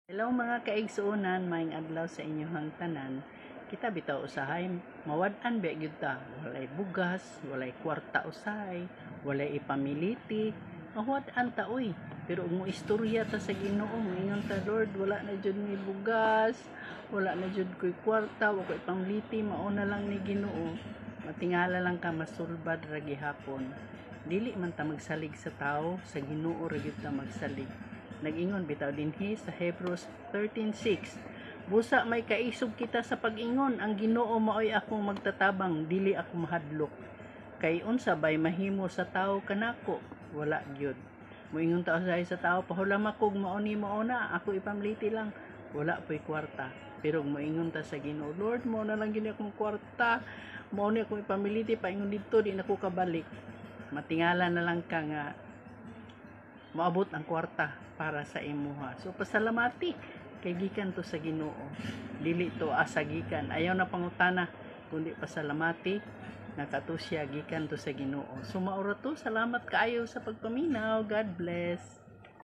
Hello mga kaigsuonan, maayong adlaw sa inyong tanan. Kita bitaw usahay, mawad-an ba gyud ta? Walay bugas, walay kwarta usahay, walay ipamiliti. Mawad-an ta oy. Pero mo istorya ta sa Ginoo, moingon ta Lord, wala na jud mi bugas, wala na jud koy kwarta, wa koy pamiliti, mao na lang ni Ginoo. Matingala lang ka masulbad ra gihapon. Dili man ta magsalig sa tao, sa Ginoo ra gyud ta magsalig. Nag-ingon bitaw dinhi sa Hebrews 13:6. Busa may kaisog kita sa pag-ingon, ang Ginoo maoy akong magtatabang, dili ako mahadlok. Kay unsa bay mahimo sa tawo kanako? Wala gyud. Moingon ta usahay sa tawo, pahulam ako mao ni mao na, ako ipamliti lang. Wala po'y kwarta. Pero moingon ta sa Ginoo, Lord, mo na lang gini akong kwarta. Mao ni akong ipamiliti, paingon dito di nako kabalik. Matingala na lang ka nga maabot ang kwarta para sa imuha. So pasalamati kay gikan to sa Ginoo. Dili to asa gikan. Ayaw na pangutana kundi pasalamati nakato siya gikan to sa Ginoo. So maura to, salamat kaayo sa pagpaminaw. God bless.